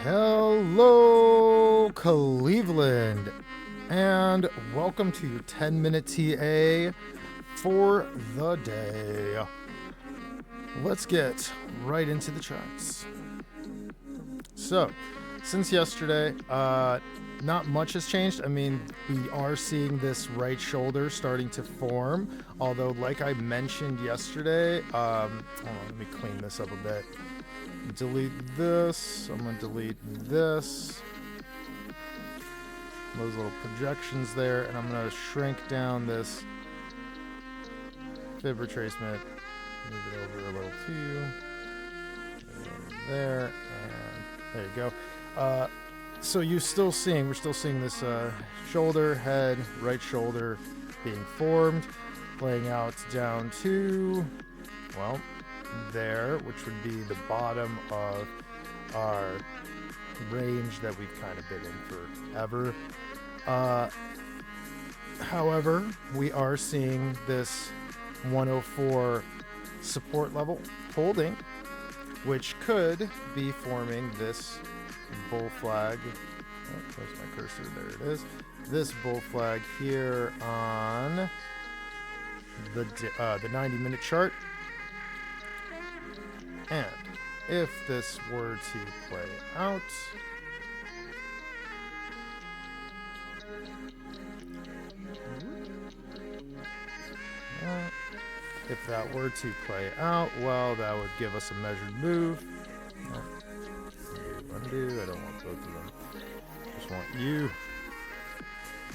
Hello, Cleveland, and welcome to your 10-minute TA for the day. Let's get right into the charts. So, since yesterday, not much has changed. I mean, we are seeing this right shoulder starting to form, although like I mentioned yesterday, hold on, let me clean this up a bit. Delete this. I'm going to delete this. Those little projections there. And I'm going to shrink down this fib retracement. Move it over a little too. There. And there you go. So we're still seeing this shoulder, head, right shoulder being formed. Playing out down to, well, there, which would be the bottom of our range that we've kind of been in forever. However, we are seeing this 104 support level holding, which could be forming this bull flag. Oh, where's my cursor? There it is. This bull flag here on the 90-minute chart. And if this were to play out, well, that would give us a measured move. Undo. I don't want both of them. Just want you.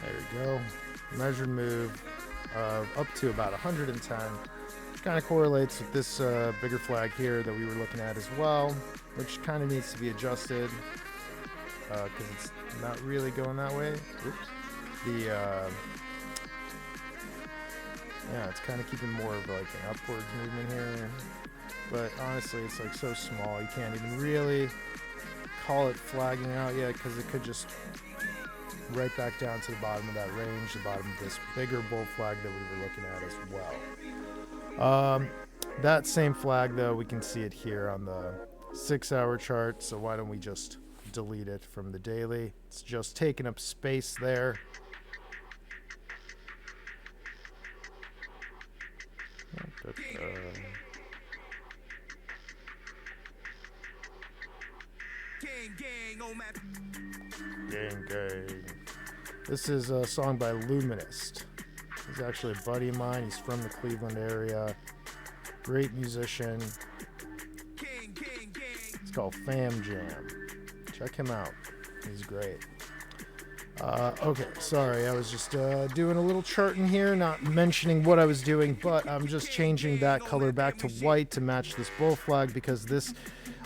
There we go. Measured move of up to about 110. Kind of correlates with this bigger flag here that we were looking at as well, which kind of needs to be adjusted because it's not really going that way. Oops. It's kind of keeping more of like an upwards movement here, but honestly it's like so small you can't even really call it flagging out yet because it could just right back down to the bottom of that range, the bottom of this bigger bull flag that we were looking at as well. That same flag though, we can see it here on the 6-hour chart, so why don't we just delete it from the daily? It's just taking up space there. Gang. This is a song by Luminist. He's actually a buddy of mine. He's from the Cleveland area. Great musician. It's called Fam Jam. Check him out. He's great. Okay, sorry. I was just doing a little charting here, not mentioning what I was doing, but I'm just changing that color back to white to match this bull flag because this,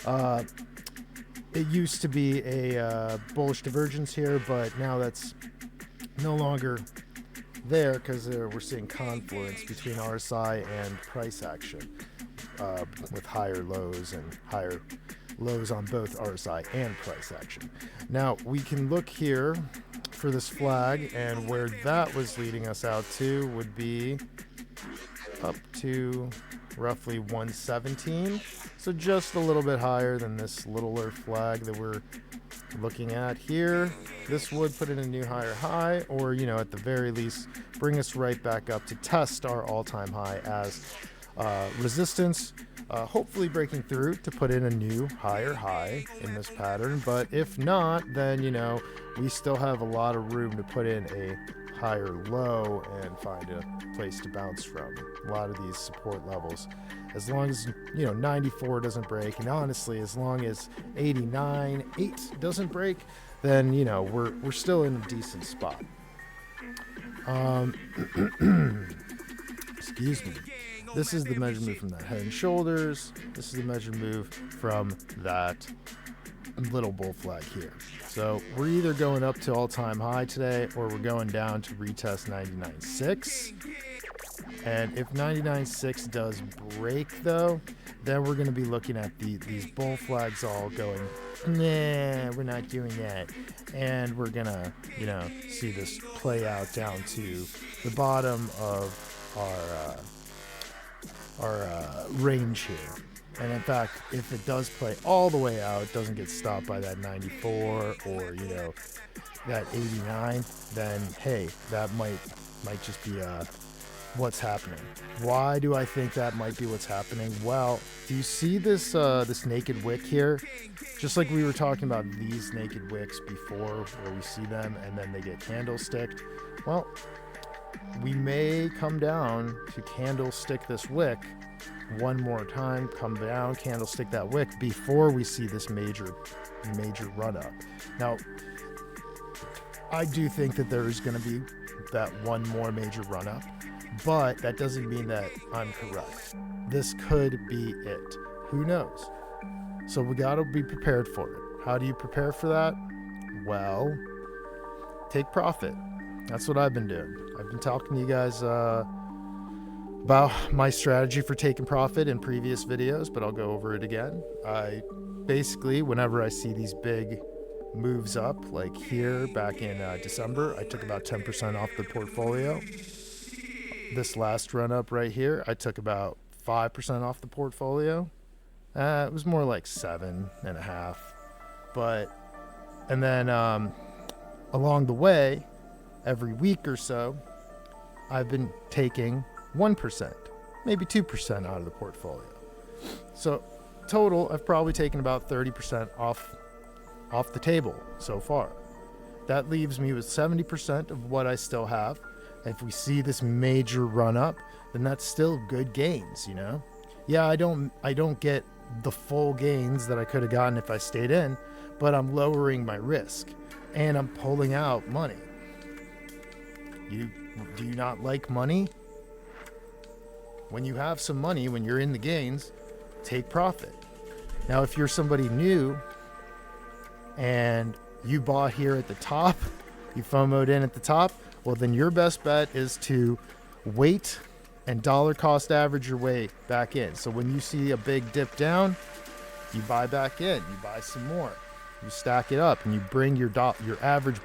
it used to be a bullish divergence here, but now that's no longer there because we're seeing confluence between RSI and price action with higher lows and higher lows on both RSI and price action. Now we can look here for this flag, and where that was leading us out to would be up to roughly 117, so just a little bit higher than this littler flag that we're looking at here. This would put in a new higher high, or at the very least bring us right back up to test our all-time high as resistance, hopefully breaking through to put in a new higher high in this pattern. But if not, then we still have a lot of room to put in a higher low and find a place to bounce from a lot of these support levels. As long as 94 doesn't break, and honestly as long as 89.8 doesn't break, then we're still in a decent spot. Excuse me. This is the measure move from that head and shoulders. This is the measure move from that little bull flag here. So we're either going up to all-time high today, or we're going down to retest 99.6. And if 99.6 does break though, then we're going to be looking at these bull flags all going, nah, we're not doing that. And we're going to, see this play out down to the bottom of our range here. And in fact, if it does play all the way out, it doesn't get stopped by that 94 or, that 89, then hey, that might just be what's happening. Why do I think that might be what's happening? Well, do you see this this naked wick here? Just like we were talking about these naked wicks before, where we see them and then they get candlesticked. Well, we may come down to candlestick this wick one more time, come down, candlestick that wick before we see this major run up. Now, I do think that there is going to be that one more major run up, but that doesn't mean that I'm correct. This could be it. Who knows? So we got to be prepared for it. How do you prepare for that? Well, take profit. That's what I've been doing. I've been talking to you guys about my strategy for taking profit in previous videos, but I'll go over it again. I basically, whenever I see these big moves up, like here back in December, I took about 10% off the portfolio. This last run up right here, I took about 5% off the portfolio. It was more like 7.5%. And then along the way, every week or so, I've been taking 1%, maybe 2% out of the portfolio. So total, I've probably taken about 30% off the table so far. That leaves me with 70% of what I still have. If we see this major run up, then that's still good gains, Yeah, I don't get the full gains that I could have gotten if I stayed in, but I'm lowering my risk and I'm pulling out money. Do you not like money? When you have some money, when you're in the gains, take profit. Now, if you're somebody new and you bought here at the top, you FOMO'd in at the top, well, then your best bet is to wait and dollar cost average your way back in. So when you see a big dip down, you buy back in, you buy some more, you stack it up, and you bring your average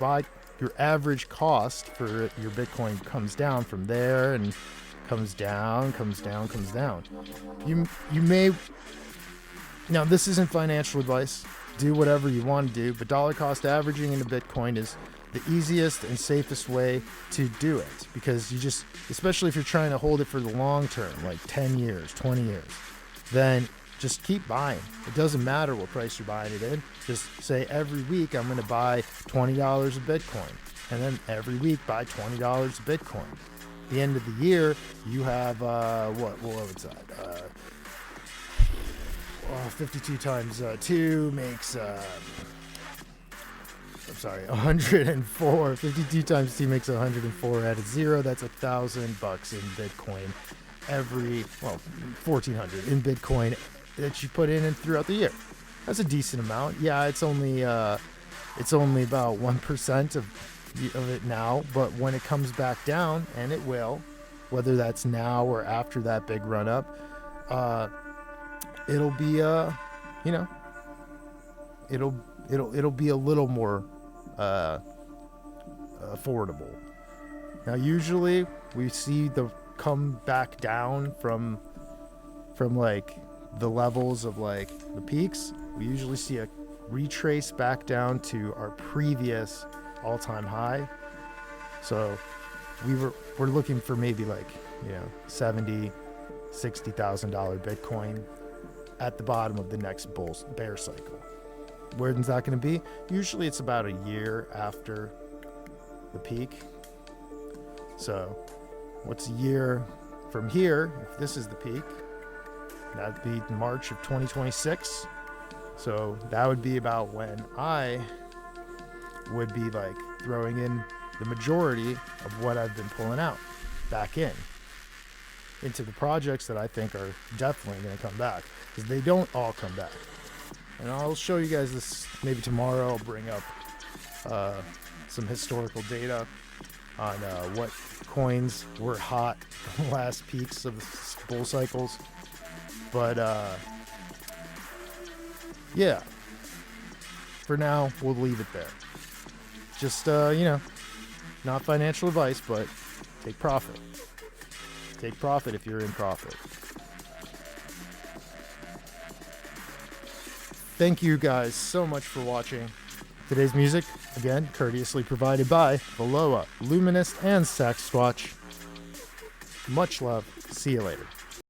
cost for your Bitcoin comes down from there and comes down. You may, now this isn't financial advice. Do whatever you want to do, but dollar cost averaging into Bitcoin is the easiest and safest way to do it, because you just, especially if you're trying to hold it for the long term, like 10 years, 20 years, then just keep buying. It doesn't matter what price you're buying it in. Just say every week I'm going to buy $20 of Bitcoin, and then every week buy $20 of Bitcoin. At the end of the year, you have what was that? 52 times 2 makes 104. 52 times 2 makes 104. Added 0, that's $1,000 in Bitcoin. $1,400 in Bitcoin that you put in throughout the year. That's a decent amount. Yeah, it's only about 1% of it now, but when it comes back down, and it will, whether that's now or after that big run up, it'll be it'll be a little more affordable. Now, usually we see the come back down from like the levels of like the peaks. We usually see a retrace back down to our previous all-time high. So we're looking for maybe like $70,000-$60,000 Bitcoin at the bottom of the next bear cycle. Where is that going to be? Usually it's about a year after the peak. So what's a year from here? If this is the peak, that'd be March of 2026. So that would be about when I would be like throwing in the majority of what I've been pulling out back into the projects that I think are definitely going to come back, because they don't all come back. And I'll show you guys this maybe tomorrow. I'll bring up some historical data on what coins were hot in the last peaks of the bull cycles. But yeah, for now, we'll leave it there. Just, not financial advice, but take profit. Take profit if you're in profit. Thank you guys so much for watching. Today's music, again, courteously provided by Veloa, Luminous, and Saxsquatch. Much love. See you later.